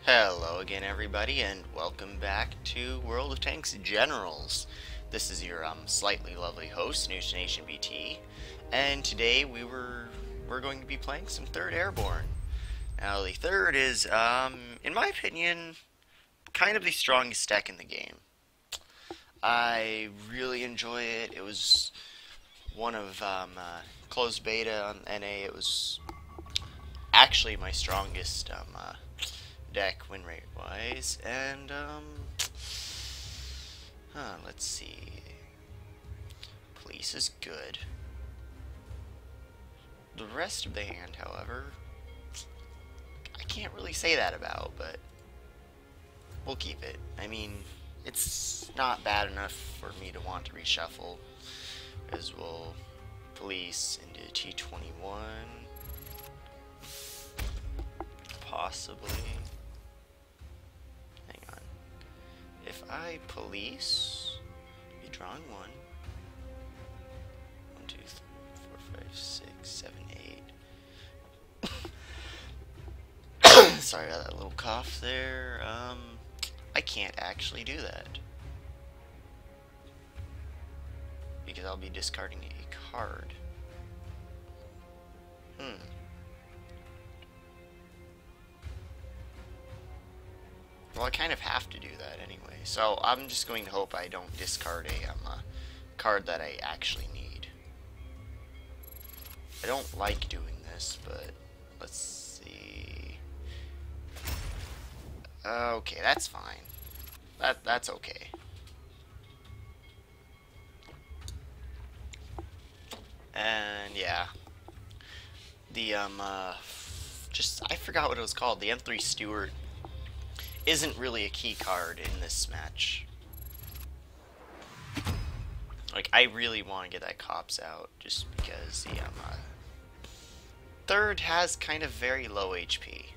Hello again, everybody, and welcome back to World of Tanks Generals. This is your slightly lovely host, NewtBT, and today we're going to be playing some 3rd Airborne. Now, the 3rd is, in my opinion, kind of the strongest deck in the game. I really enjoy it. It was one of closed beta on NA. It was actually my strongest deck win rate wise, and let's see. Police is good. The rest of the hand, however, I can't really say that about, but we'll keep it. I mean, it's not bad enough for me to want to reshuffle, as we'll police into T21, possibly. If I police, be drawing 1, 2, 3, 4, 5, 6, 7, 8. Sorry about that little cough there. I can't actually do that because I'll be discarding a card. Well, I kind of have to do that anyway, so I'm just going to hope I don't discard a card that I actually need. I don't like doing this, but let's see. Okay, that's fine. That's okay. And yeah, the I forgot what it was called. The M3 Stewart isn't really a key card in this match. Like, I really want to get that Cops out, just because the 3rd has kind of very low HP.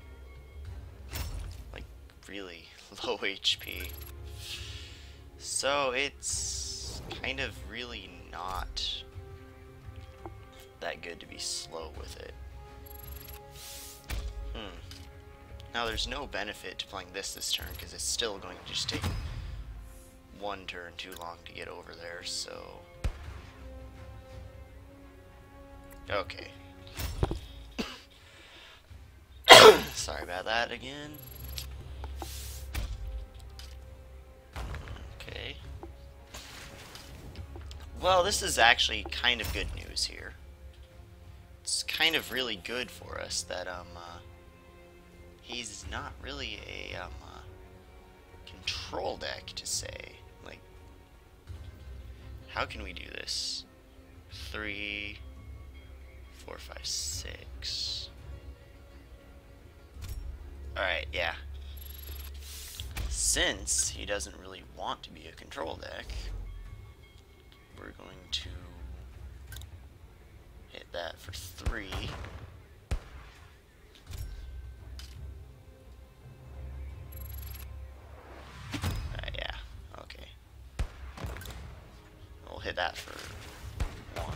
Like, really low HP. So it's kind of really not that good to be slow with it. Now, there's no benefit to playing this turn, because it's still going to just take 1 turn too long to get over there, so... Okay. Sorry about that again. Okay. Well, this is actually kind of good news here. It's kind of really good for us that, he's not really a control deck to say. Like, how can we do this? 3, 4, 5, 6. Alright, yeah. Since he doesn't really want to be a control deck, we're going to hit that for 3. Hit that for 1.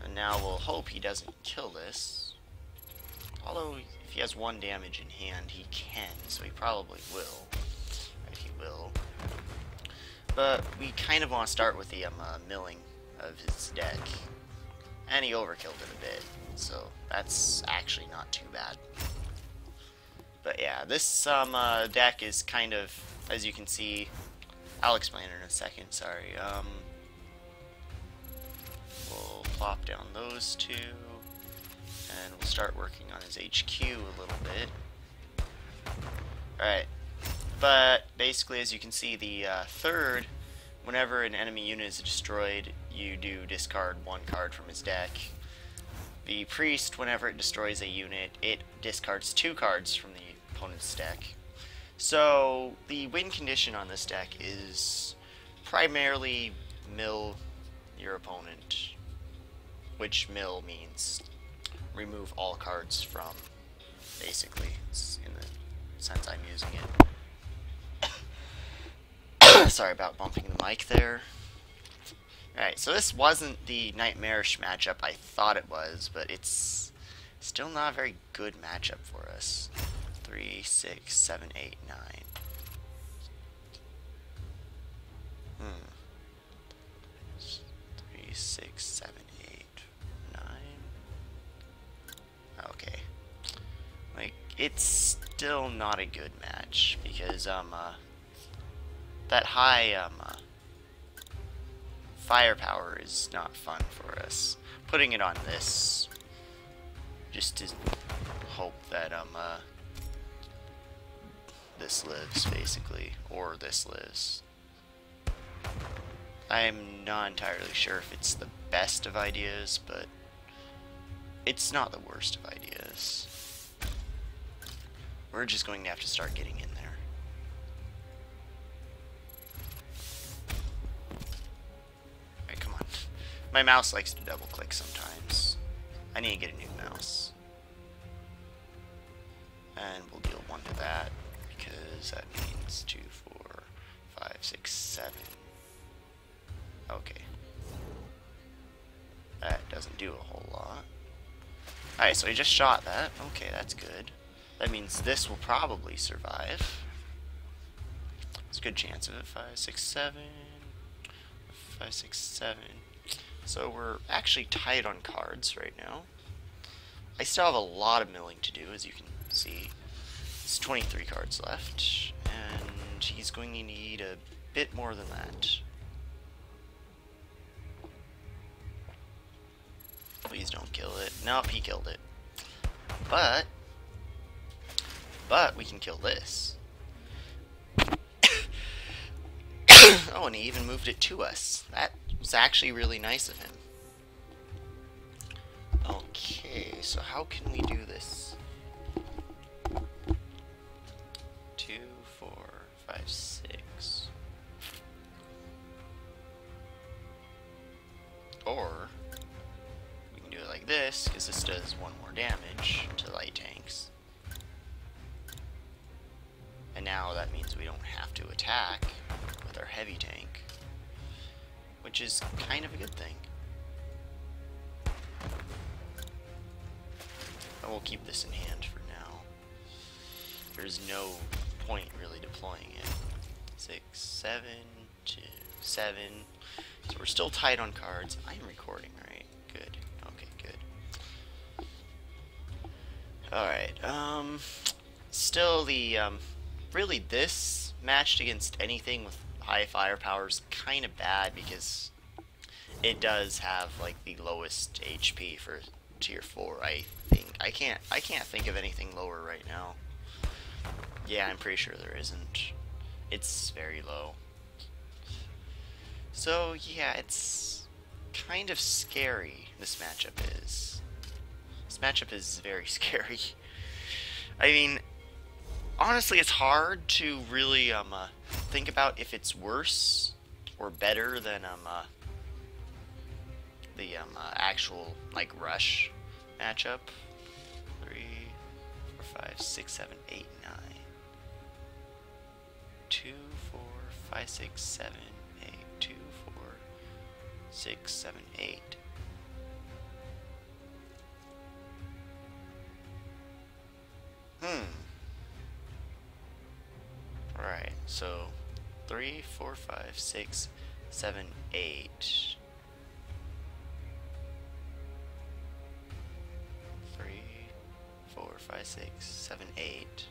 And now we'll hope he doesn't kill this. Although, if he has 1 damage in hand, he can, so he probably will. Right, he will. But we kind of want to start with the milling of his deck. And he overkilled it a bit, so that's actually not too bad. But yeah, this deck is kind of, as you can see, I'll explain it in a second, sorry. We'll plop down those 2, and we'll start working on his HQ a little bit. Alright, but basically, as you can see, the 3rd, whenever an enemy unit is destroyed, you do discard 1 card from his deck. The Priest, whenever it destroys a unit, it discards 2 cards from the opponent's deck. So, the win condition on this deck is primarily mill your opponent, which mill means remove all cards from, basically, in the sense I'm using it. Sorry about bumping the mic there. Alright, so this wasn't the nightmarish matchup I thought it was, but it's still not a very good matchup for us. 3, 6, 7, 8, 9. 3, 6, 7, 8, 9. Okay. Like, it's still not a good match because that high firepower is not fun for us. Putting it on this just to hope that this lives, basically, or this lives. I'm not entirely sure if it's the best of ideas, but it's not the worst of ideas. We're just going to have to start getting in there. Alright, come on. My mouse likes to double click sometimes. I need to get a new mouse. And we'll deal 1 to that, because that means 2, 4, 5, 6, 7. Okay. That doesn't do a whole lot. Alright, so he just shot that. Okay, that's good. That means this will probably survive. There's a good chance of it. 5, 6, 7. 5, 6, 7. So we're actually tight on cards right now. I still have a lot of milling to do, as you can see. There's 23 cards left, and he's going to need a bit more than that. Please don't kill it. Nope, he killed it. But we can kill this. Oh, and he even moved it to us. That was actually really nice of him. Okay, so how can we do this? 2, 4, 5, 6. Or we can do it like this, because this does 1 more damage to light tanks. And now that means we don't have to attack with our heavy tank, which is kind of a good thing. And we'll keep this in hand for now. There's no point really deploying it. 6, 7, 2, 7. So we're still tight on cards. I'm recording, right? Good. Okay, good. Alright, still the, really this matched against anything with high firepower is kind of bad because it does have, like, the lowest HP for tier 4, I think. I can't think of anything lower right now. Yeah, I'm pretty sure there isn't. It's very low. So, yeah, it's kind of scary, this matchup is. This matchup is very scary. I mean, honestly, it's hard to really think about if it's worse or better than the actual, like, rush matchup. 3, 4, 5, 6, 7, 8, 9. 2, 4, 5, 6, 7, 8. 2, 4, 6, 7, 8. Alright, so 3, 4, 5, 6, 7, 8. 3, 4, 5, 6, 7, 8.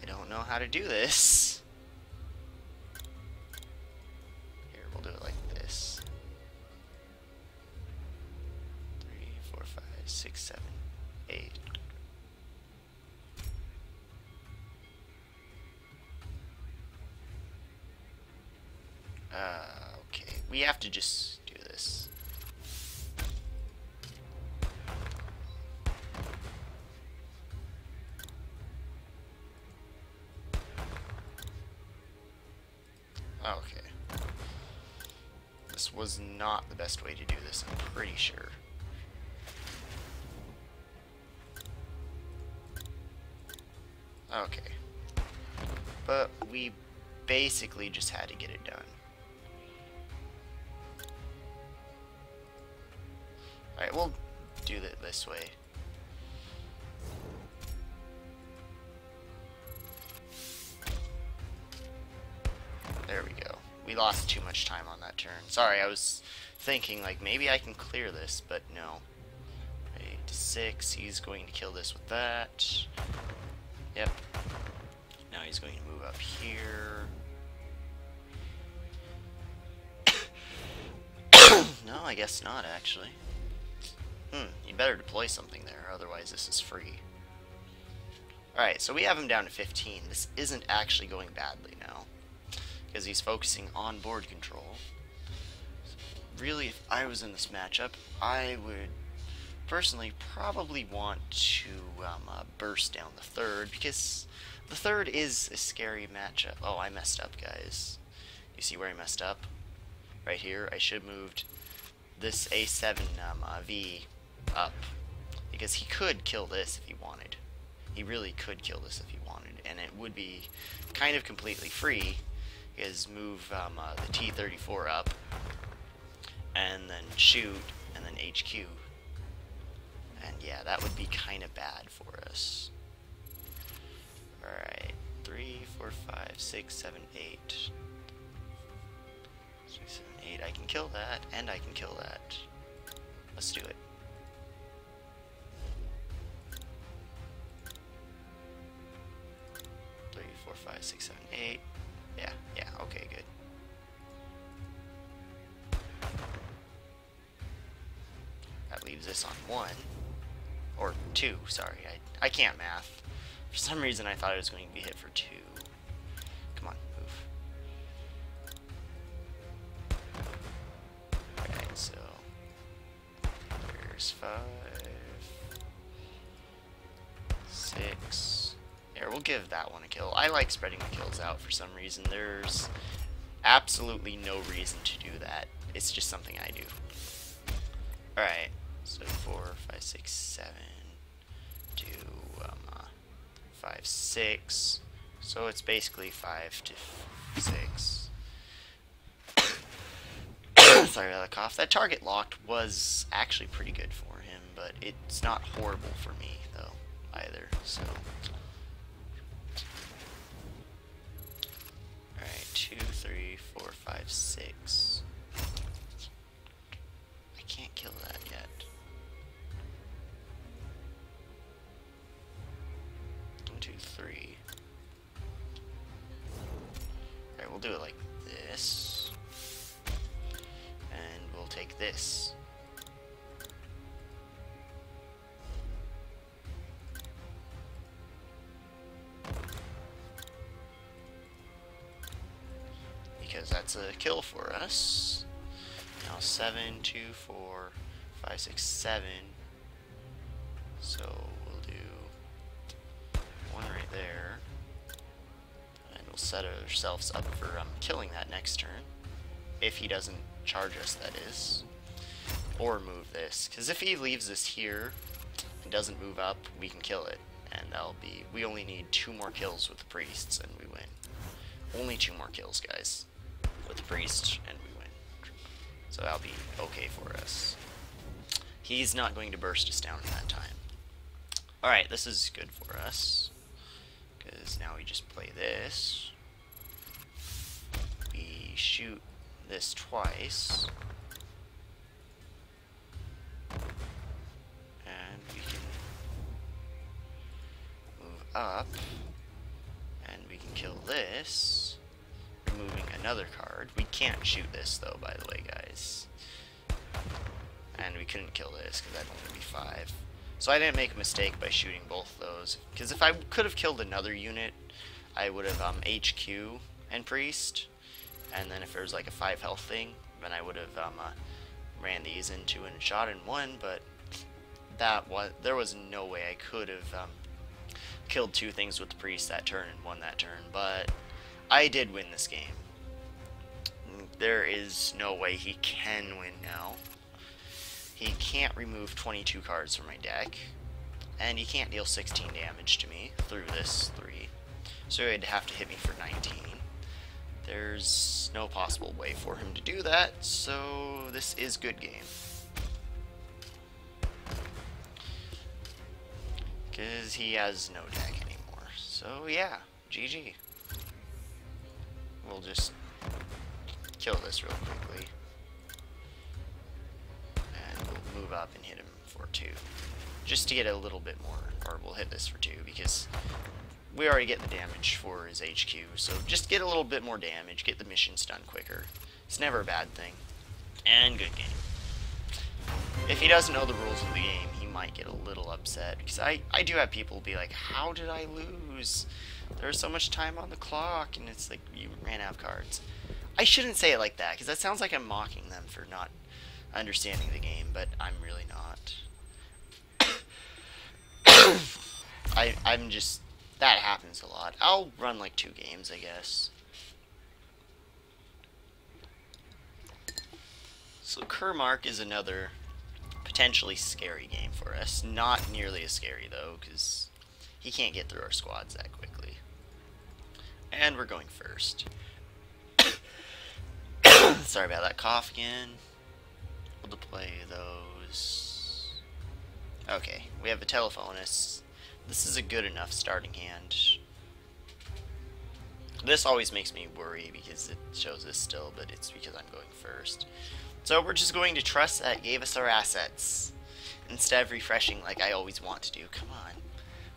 I don't know how to do this. Here, we'll do it like this. 3, 4, 5, 6, 7, 8. Okay, we have to just do this. Okay. This was not the best way to do this, I'm pretty sure. Okay. But we basically just had to get it done. Alright, we'll do it this way. There we go. We lost too much time on that turn. Sorry, I was thinking, like, maybe I can clear this, but no. 8 to 6, he's going to kill this with that. Yep. Now he's going to move up here. No, I guess not, actually. You better deploy something there, otherwise this is free. Alright, so we have him down to 15. This isn't actually going badly now, because he's focusing on board control. So really, if I was in this matchup, I would personally probably want to burst down the third, because the third is a scary matchup. Oh, I messed up, guys. You see where I messed up? Right here, I should have moved this A7 V up, because he could kill this if he wanted. He really could kill this if he wanted, and it would be kind of completely free, because move the T-34 up, and then shoot, and then HQ. And yeah, that would be kind of bad for us. Alright, 3, 4, 5, 6, 7, 8. 6, 7, 8. I can kill that, and I can kill that. Let's do it. Three, 4, 5, 6, 7, 8. Yeah, okay, good. That leaves this on 1. Or 2, sorry. I can't math. For some reason I thought it was going to be hit for 2. Come on, move. Alright, so there's 5, 6. Here, we'll give that one a kill. I like spreading the kills out for some reason. There's absolutely no reason to do that. It's just something I do. Alright, so 4, 5, 6, 7 to 5, 6. So it's basically 5 to 6. Sorry about that cough. That target locked was actually pretty good for him, but it's not horrible for me, though, either. So, alright, 2, 3, 4, 5, 6. I can't kill that yet. 1, 2, 3. Alright, we'll do it like this. And we'll take this. Because that's a kill for us. Now 7, 2, 4, 5, 6, 7. So we'll do 1 right there. And we'll set ourselves up for killing that next turn. If he doesn't charge us, that is. Or move this. Because if he leaves this here and doesn't move up, we can kill it. And that'll be... We only need 2 more kills with the priests and we win. Only 2 more kills, guys. With the priest and we win. So that'll be okay for us. He's not going to burst us down in that time. Alright, this is good for us. Because now we just play this. We shoot this twice. And we can move up. And we can kill this. Removing another card. We can't shoot this though, by the way, guys. And we couldn't kill this because that'd only be 5. So I didn't make a mistake by shooting both those. Because if I could have killed another unit, I would have HQ and priest. And then if there was like a 5 health thing, then I would have ran these into and shot in 1. But there was no way I could have killed 2 things with the priest that turn and won that turn. But I did win this game. There is no way he can win now. He can't remove 22 cards from my deck. And he can't deal 16 damage to me through this 3. So he'd have to hit me for 19. There's no possible way for him to do that, so this is good game. Because he has no deck anymore. So yeah, GG. We'll just kill this real quickly. And we'll move up and hit him for 2. Just to get a little bit more, or we'll hit this for 2, because we already get the damage for his HQ. So just get a little bit more damage, get the missions done quicker. It's never a bad thing. And good game. If he doesn't know the rules of the game, he might get a little upset. Because I do have people be like, how did I lose? There's so much time on the clock. And it's like, you ran out of cards. I shouldn't say it like that, because that sounds like I'm mocking them for not understanding the game. But I'm really not. I'm just... That happens a lot. I'll run like 2 games, I guess. So Kermark is another potentially scary game for us. Not nearly as scary, though, because he can't get through our squads that quickly. And we're going first. Sorry about that cough again. We'll deploy those. Okay, we have a telephonist. This is a good enough starting hand. This always makes me worry because it shows this still, but it's because I'm going first. So we're just going to trust that it gave us our assets, instead of refreshing like I always want to do. Come on.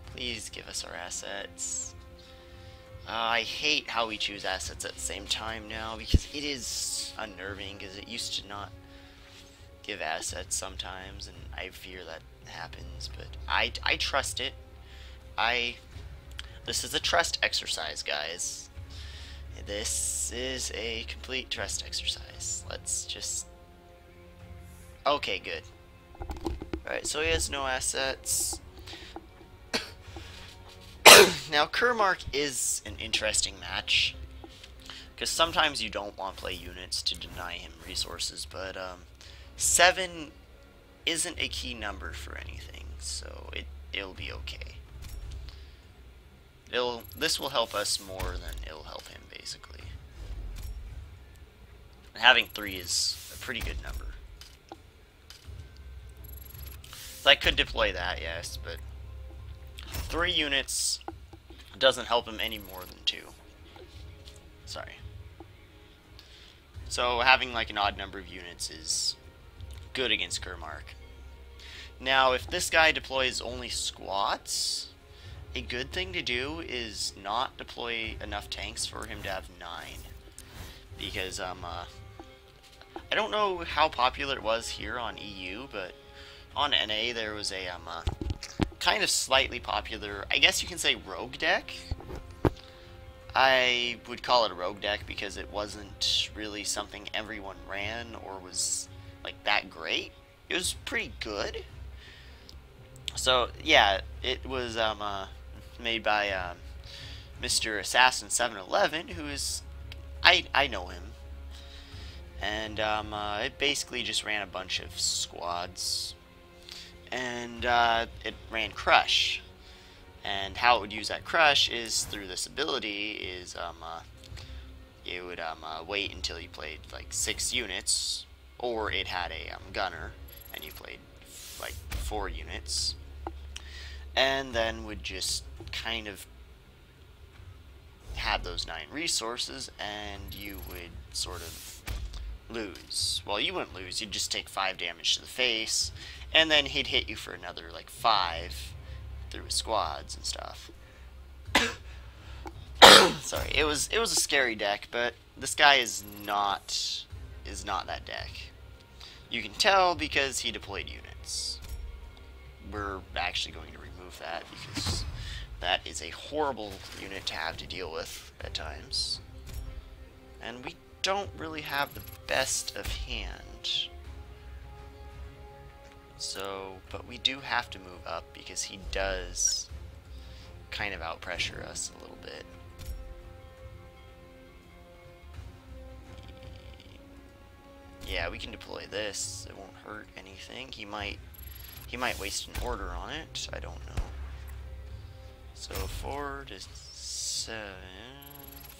Please give us our assets. I hate how we choose assets at the same time now, because it is unnerving, because it used to not give assets sometimes, and I fear that happens, but I trust it. This is a trust exercise, guys. This is a complete trust exercise. Let's just... Okay, good. Alright, so he has no assets. Now, Kermark is an interesting match, because sometimes you don't want to play units to deny him resources, but 7 isn't a key number for anything, so it'll be okay. This will help us more than it'll help him, basically. And having 3 is a pretty good number. So I could deploy that, yes, but 3 units doesn't help him any more than 2. Sorry. So having like an odd number of units is good against Kermark. Now, if this guy deploys only squads, a good thing to do is not deploy enough tanks for him to have 9. Because, I don't know how popular it was here on EU, but on NA there was a, kind of slightly popular, I guess you can say, rogue deck. I would call it a rogue deck because it wasn't really something everyone ran or was, like, that great. It was pretty good. So, yeah, it was, made by, Mr. Assassin 711, who is, I know him. And, it basically just ran a bunch of squads. And it ran Crush, and how it would use that Crush is through this ability is it would wait until you played like 6 units, or it had a gunner and you played like 4 units, and then would just kind of have those 9 resources, and you would sort of lose. Well, you wouldn't lose, you'd just take 5 damage to the face, and then he'd hit you for another like 5 through his squads and stuff. Sorry, it was a scary deck, but this guy is not that deck. You can tell because he deployed units. We're actually going to remove that because that is a horrible unit to have to deal with at times. And we don't really have the best of hand. So, but we do have to move up because he does kind of outpressure us a little bit. Yeah, we can deploy this. It won't hurt anything. He might waste an order on it. I don't know. So 4 to 7,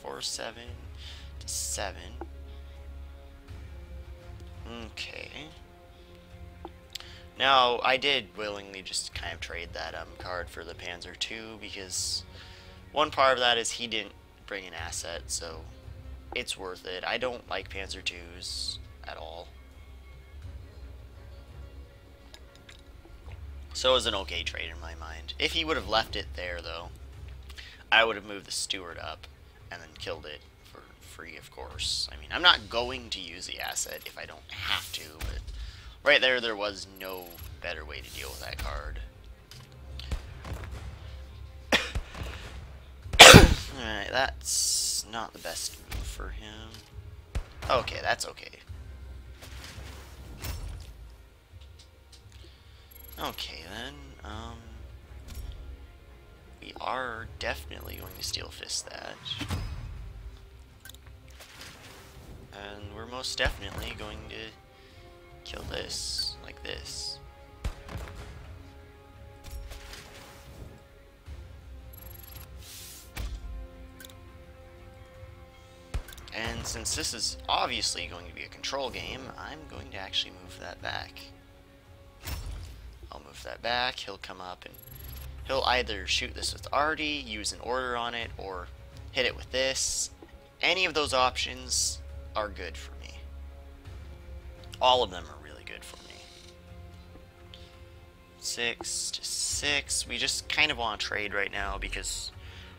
4, 7 to 7. Okay. Now, I did willingly just kind of trade that card for the Panzer II because one part of that is he didn't bring an asset, so it's worth it. I don't like Panzer IIs at all. So it was an okay trade in my mind. If he would have left it there, though, I would have moved the Steward up and then killed it for free, of course. I mean, I'm not going to use the asset if I don't have to, but right there was no better way to deal with that card. Alright, that's not the best move for him. Okay, that's okay. Okay, then, we are definitely going to Steel Fist that. And we're most definitely going to kill this, like this. And since this is obviously going to be a control game, I'm going to actually move that back. I'll move that back, he'll come up and he'll either shoot this with arty, use an order on it, or hit it with this. Any of those options are good for me. All of them are really good for me. 6 to 6. We just kind of want to trade right now because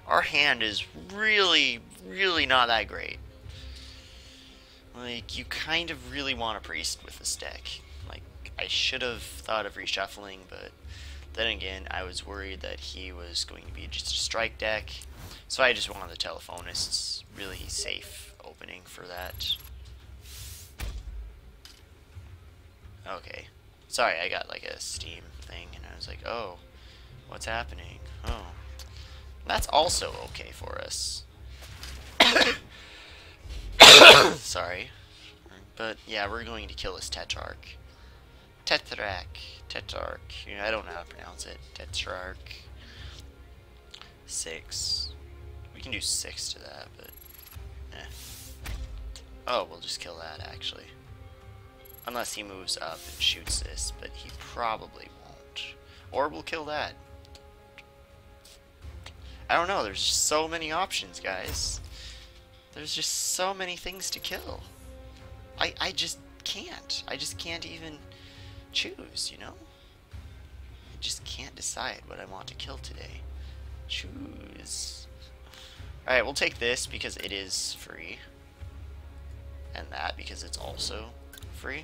our hand is really, really not that great. Like, you kind of really want a priest with this deck. Like, I should have thought of reshuffling, but then again, I was worried that he was going to be just a strike deck. So I just wanted the Telephonist's really safe opening for that. Okay. Sorry, I got like a Steam thing, and I was like, oh, what's happening? Oh. That's also okay for us. Sorry. But yeah, we're going to kill this Tetrarch. Tetrarch. Yeah, I don't know how to pronounce it. Tetrarch. 6. We can do 6 to that, but oh, we'll just kill that actually. Unless he moves up and shoots this, but he probably won't. Or we'll kill that. I don't know, there's just so many options, guys. There's just so many things to kill. I just can't. I just can't even choose, you know? I just can't decide what I want to kill today. Choose. Alright, we'll take this because it is free. And that because it's also free.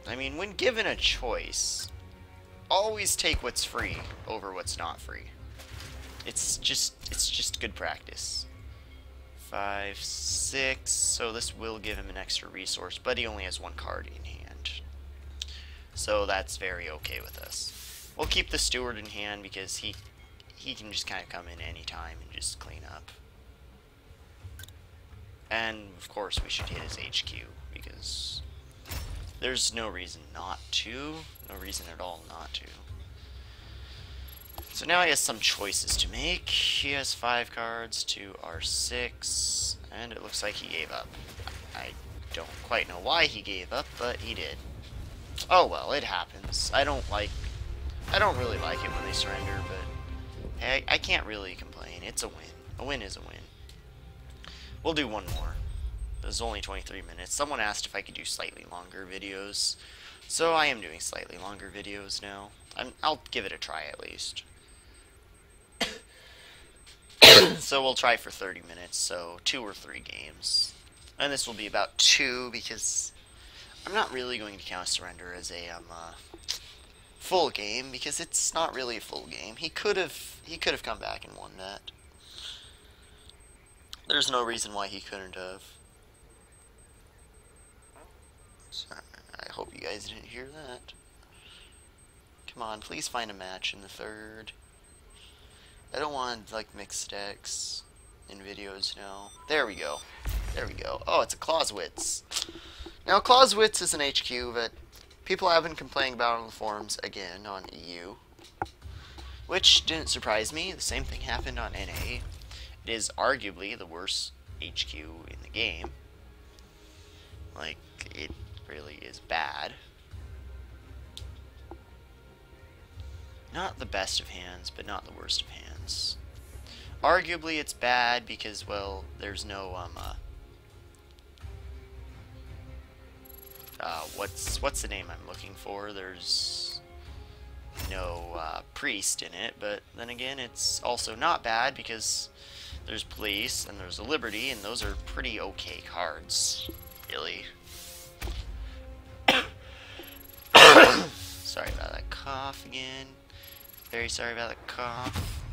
I mean, when given a choice, always take what's free over what's not free. It's just good practice. 5, 6, so this will give him an extra resource, but he only has one card in hand. So that's very okay with us. We'll keep the Steward in hand because he can just kind of come in anytime and just clean up. And of course we should hit his HQ because there's no reason not to. No reason at all not to. So now he has some choices to make. He has 5 cards to R6, and it looks like he gave up. I don't quite know why he gave up, but he did. Oh well, it happens. I don't really like it when they surrender, but hey, I can't really complain. It's a win. A win is a win. We'll do one more. There's only 23 minutes. Someone asked if I could do slightly longer videos, so I am doing slightly longer videos now. I'll give it a try at least. So we'll try for 30 minutes, so 2 or 3 games. And this will be about 2 because I'm not really going to count surrender as a full game because it's not really a full game. He could have come back and won that. There's no reason why he couldn't have. Sorry, I hope you guys didn't hear that. Come on, please find a match in the 3rd. I don't want, like, mixed decks in videos now. There we go. There we go. Oh, it's a Clausewitz. Now, Clausewitz is an HQ that people have been complaining about on the forums, again, on EU. Which didn't surprise me. The same thing happened on NA. It is arguably the worst HQ in the game. Like, it really is bad. Not the best of hands, but not the worst of hands. Arguably, it's bad because, well, there's no, what's the name I'm looking for? There's no, priest in it, but then again, it's also not bad because there's police and there's a liberty, and those are pretty okay cards, really. Sorry about that cough again. Very sorry about that cough.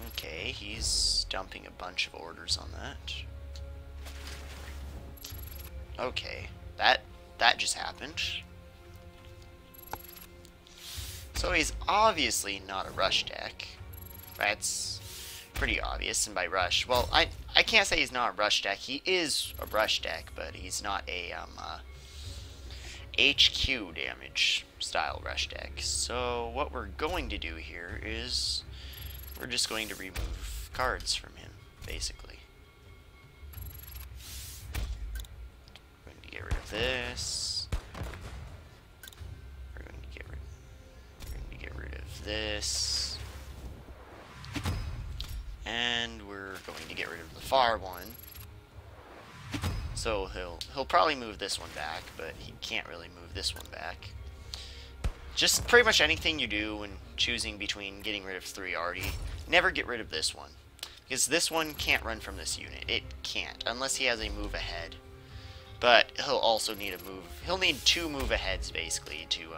Okay, he's dumping a bunch of orders on that. Okay, that just happened. So he's obviously not a rush deck. That's pretty obvious, and by rush, well, I can't say he's not a rush deck. He is a rush deck, but he's not a HQ damage style rush deck. So what we're going to do here is we're just going to remove cards from him, basically. We're going to get rid of this. We're going to get rid of this. And we're going to get rid of the far one. So he'll probably move this one back, but he can't really move this one back. Just pretty much anything you do when choosing between getting rid of 3 already, never get rid of this one. Because this one can't run from this unit. It can't, unless he has a move ahead. But he'll also need a move. He'll need 2 move aheads, basically, to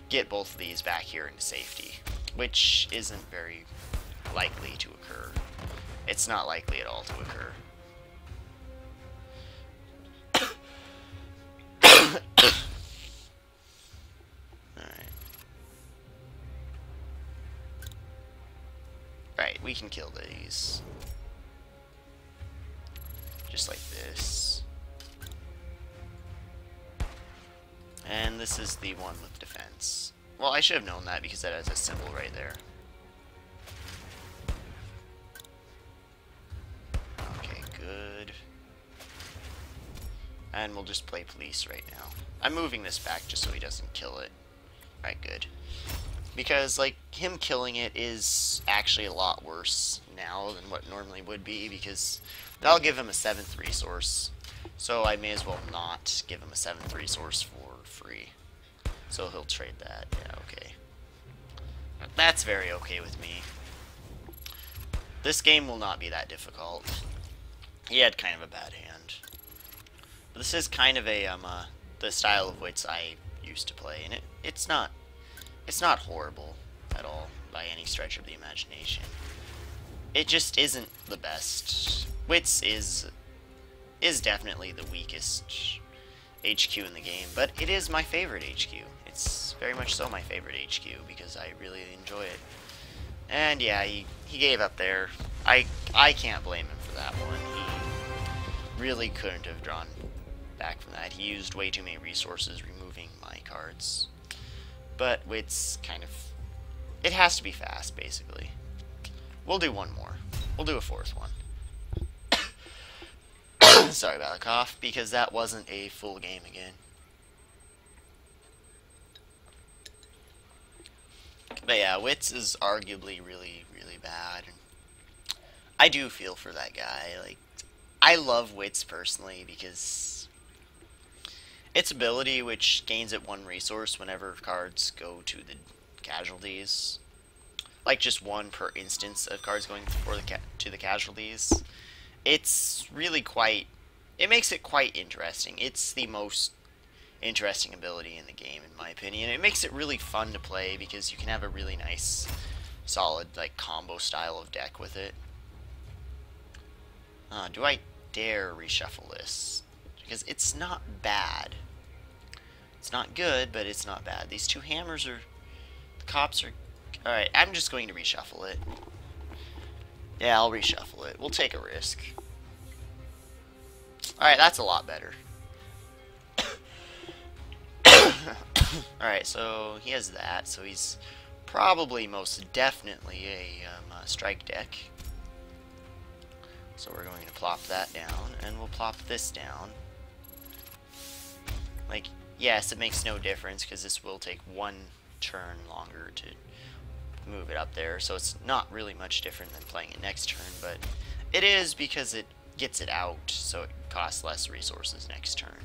get both of these back here into safety. Which isn't very likely to occur. It's not likely at all to occur. Right, we can kill these. Just like this. And this is the one with defense. Well, I should have known that because that has a symbol right there. Okay, good. And we'll just play police right now. I'm moving this back just so he doesn't kill it. Right, good. Because, like, him killing it is actually a lot worse now than what normally would be, because that'll give him a 7th resource. So I may as well not give him a 7th resource for free. So he'll trade that. Yeah, okay. That's very okay with me. This game will not be that difficult. He had kind of a bad hand. But this is kind of a, the style of Wits I used to play, and it's not horrible at all by any stretch of the imagination. It just isn't the best. Wits is definitely the weakest HQ in the game, but it is my favorite HQ. It's very much so my favorite HQ because I really enjoy it. And yeah, he gave up there. I can't blame him for that one. He really couldn't have drawn back from that. He used way too many resources removing my cards. But it's kind of... it has to be fast, basically. We'll do one more. We'll do a 4th one. Sorry about the cough, because that wasn't a full game again. But yeah, Wits is arguably really, really bad. I do feel for that guy. Like, I love Wits personally because its ability, which gains it 1 resource whenever cards go to the casualties, like just 1 per instance of cards going to the casualties, it's really quite... it makes it quite interesting. It's the most interesting ability in the game, in my opinion. It makes it really fun to play because you can have a really nice, solid, like, combo style of deck with it. Do I dare reshuffle this? Because it's not bad. It's not good, but it's not bad. These 2 hammers are... the cops are... alright, I'm just going to reshuffle it. Yeah, I'll reshuffle it. We'll take a risk. Alright, that's a lot better. Alright, so he has that, so he's probably most definitely a strike deck. So we're going to plop that down, and we'll plop this down. Like, yes, it makes no difference, because this will take one turn longer to move it up there, so it's not really much different than playing it next turn, but it is because it gets it out, so it costs less resources next turn,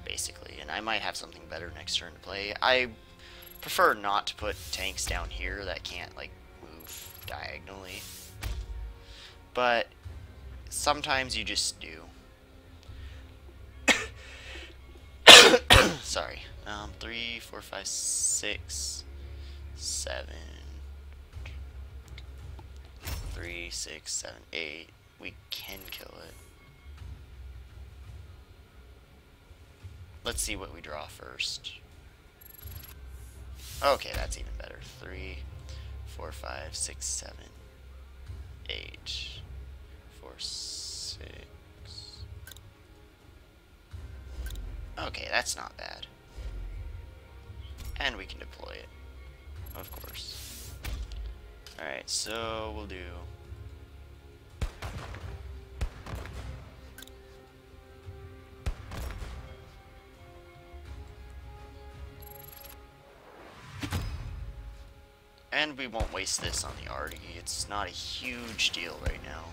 basically. And I might have something better next turn to play. I prefer not to put tanks down here that can't, like, move diagonally, but sometimes you just do. Sorry. 3, 4, 5, 6, 7, 3, 6, 7, 8. We can kill it. Let's see what we draw first. Okay, that's even better. 3, 4, 5, 6, 7, 8, 4, 6. Okay, that's not bad. And we can deploy it, of course. Alright, so we'll do... And we won't waste this on the arty. It's not a huge deal right now.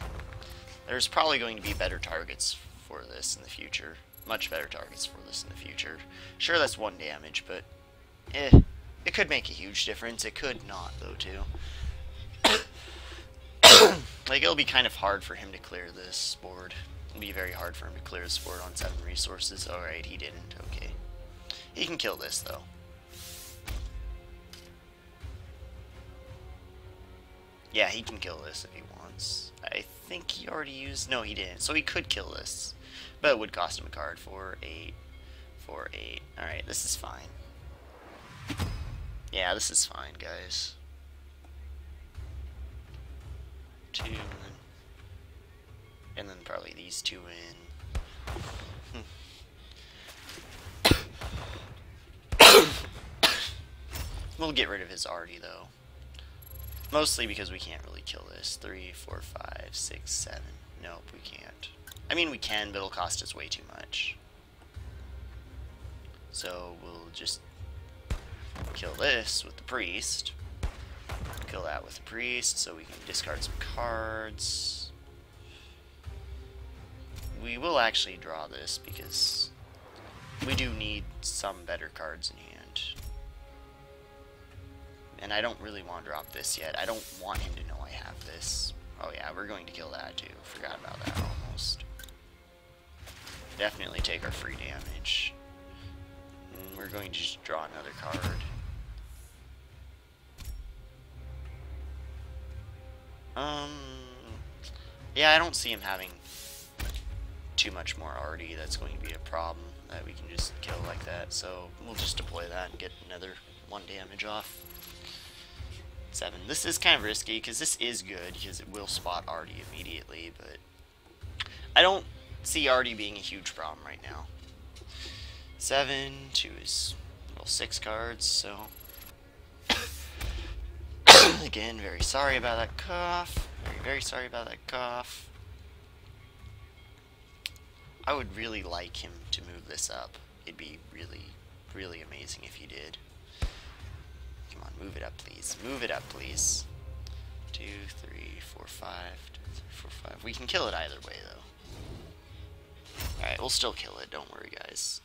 There's probably going to be better targets for this in the future. Much better targets for this in the future. Sure, that's 1 damage, but it could make a huge difference. It could not, though, too. Like, it'll be kind of hard for him to clear this board. It'll be very hard for him to clear this board on 7 resources. Alright, he didn't. Okay. He can kill this, though. Yeah, he can kill this if he wants. I think he already used... No, he didn't. So he could kill this. But it would cost him a card. 4, 8, 4, 8. Alright, this is fine. Yeah, this is fine, guys. 2, and then probably these 2 in. We'll get rid of his arty, though. Mostly because we can't really kill this. 3, 4, 5, 6, 7. Nope, we can't. I mean, we can, but it'll cost us way too much. So we'll just kill this with the priest. Kill that with the priest, so we can discard some cards. We will actually draw this because we do need some better cards in hand. And I don't really want to drop this yet. I don't want him to know I have this. Oh yeah, we're going to kill that too. Forgot about that almost. Definitely take our free damage. And we're going to just draw another card. Yeah, I don't see him having too much more arty. That's going to be a problem that we can just kill like that. So we'll just deploy that and get another 1 damage off. 7. This is kind of risky because this is good because it will spot arty immediately, but I don't see arty being a huge problem right now. 7, 2 is, well, 6 cards, so again, very sorry about that cough. Very sorry about that cough. I would really like him to move this up. It'd be really, really amazing if he did. Come on, move it up, please. Move it up, please. 2, 3, 4, 5. 2, 3, 4, 5. We can kill it either way, though. Alright, we'll still kill it. Don't worry, guys.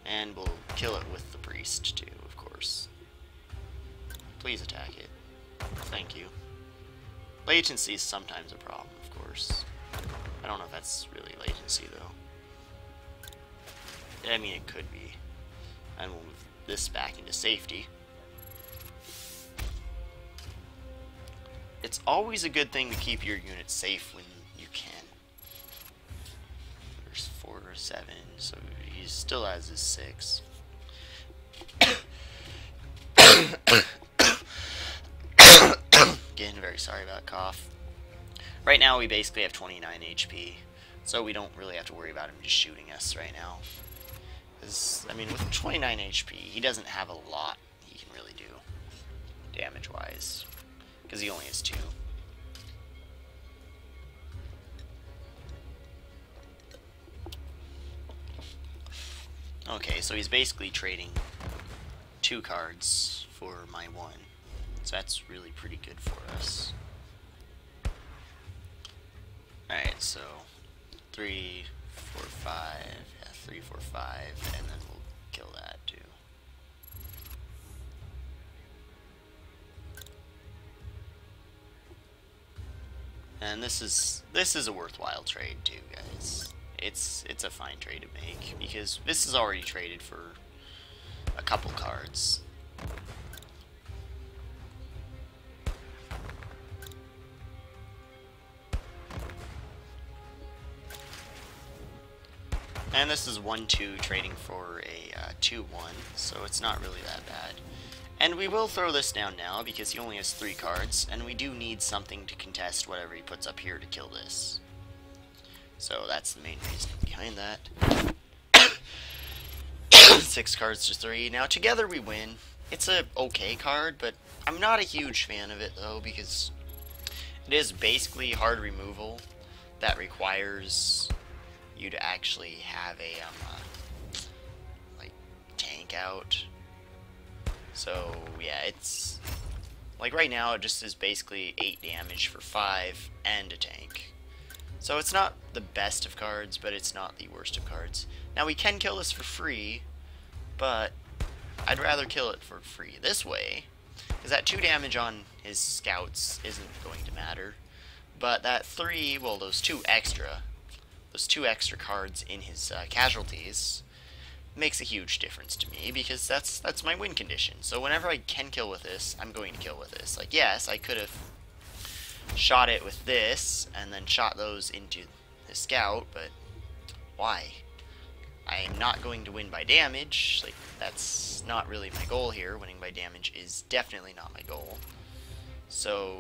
And we'll kill it with the priest, too, of course. Please attack it. Thank you. Latency is sometimes a problem, of course. I don't know if that's really latency, though. I mean, it could be. And we'll move this back into safety. It's always a good thing to keep your unit safe when you can. There's 4 or 7, so he still has his 6. Again, very sorry about cough. Right now we basically have 29 HP, so we don't really have to worry about him just shooting us right now. I mean, with 29 HP, he doesn't have a lot he can really do, damage-wise, because he only has 2. Okay, so he's basically trading 2 cards for my 1. So that's really pretty good for us. Alright, so 3, 4, 5, yeah, 3, 4, 5, and then we'll kill that too. And this is a worthwhile trade too, guys. It's a fine trade to make because this is already traded for a couple cards. And this is 1-2 trading for a 2-1, so it's not really that bad. And we will throw this down now because he only has 3 cards, and we do need something to contest whatever he puts up here to kill this. So that's the main reason behind that. 6 cards to 3. Now together we win. It's a okay card, but I'm not a huge fan of it though because it is basically hard removal that requires you to actually have a like tank out. So yeah, it's like right now it just is basically 8 damage for 5 and a tank. So it's not the best of cards, but it's not the worst of cards. Now we can kill this for free, but I'd rather kill it for free this way, because that 2 damage on his scouts isn't going to matter. But that 3, well, those two extra cards in his casualties makes a huge difference to me, because that's my win condition. So whenever I can kill with this, I'm going to kill with this. Like, yes, I could have shot it with this and then shot those into his scout, but why? I'm not going to win by damage. Like, that's not really my goal here. Winning by damage is definitely not my goal. So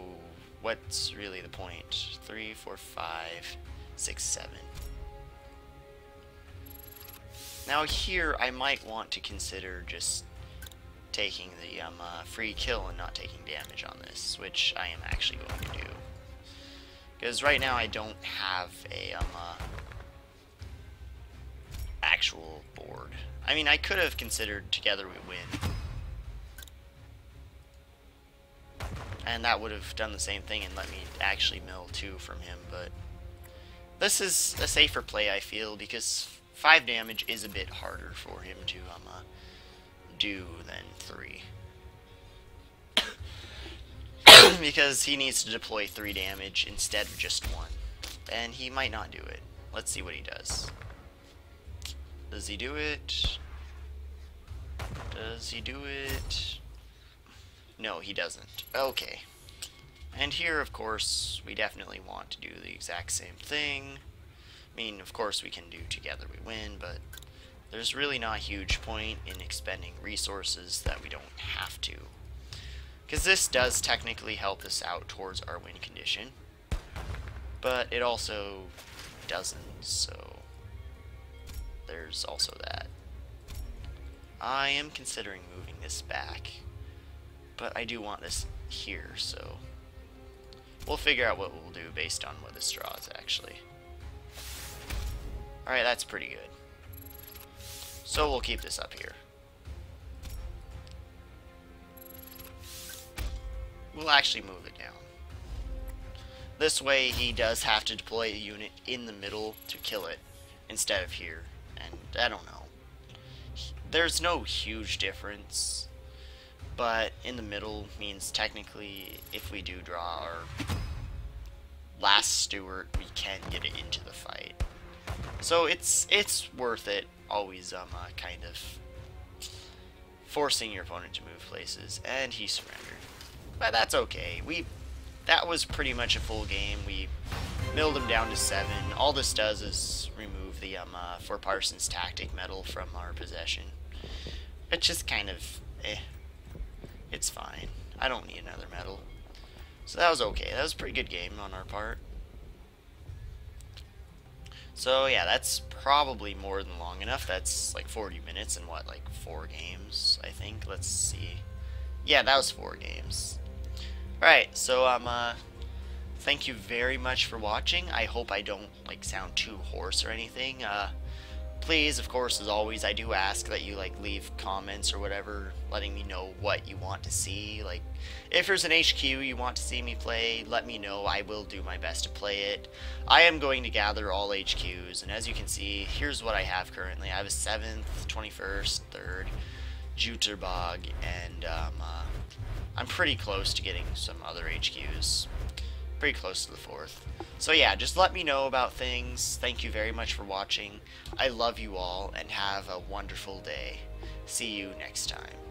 what's really the point? 3, 4, 5, 6, 7. Now here I might want to consider just taking the free kill and not taking damage on this, which I am actually going to do. Because right now I don't have a actual board. I mean, I could have considered Together We Win, and that would have done the same thing and let me actually mill 2 from him, but this is a safer play, I feel, because 5 damage is a bit harder for him to do than 3. Because he needs to deploy 3 damage instead of just 1. And he might not do it. Let's see what he does. Does he do it? Does he do it? No, he doesn't. Okay. And here, of course, we definitely want to do the exact same thing. I mean, of course we can do Together We Win, but there's really not a huge point in expending resources that we don't have to. Because this does technically help us out towards our win condition, but it also doesn't, so there's also that. I am considering moving this back, but I do want this here, so we'll figure out what we'll do based on what this draws, actually. Alright, that's pretty good. So we'll keep this up here. We'll actually move it down. This way he does have to deploy a unit in the middle to kill it instead of here. And I don't know. There's no huge difference, but in the middle means technically if we do draw our last Stewart, we can get it into the fight. So it's worth it, always kind of forcing your opponent to move places, and he surrendered. But that's okay. That was pretty much a full game. We milled him down to 7. All this does is remove the for Parsons tactic medal from our possession. It's just kind of it's fine. I don't need another medal. So that was okay. That was a pretty good game on our part. So yeah, that's probably more than long enough. That's like 40 minutes and what, like 4 games, I think. Let's see. Yeah, that was 4 games. Alright, so thank you very much for watching. I hope I don't like sound too hoarse or anything. Please, of course, as always, I do ask that you like leave comments or whatever, letting me know what you want to see. Like, if there's an HQ you want to see me play, let me know. I will do my best to play it. I am going to gather all HQs, and as you can see, here's what I have currently. I have a 7th, 21st, 3rd, Jüterbog, and I'm pretty close to getting some other HQs. Pretty close to the 4th. So yeah, just let me know about things. Thank you very much for watching. I love you all, and have a wonderful day. See you next time.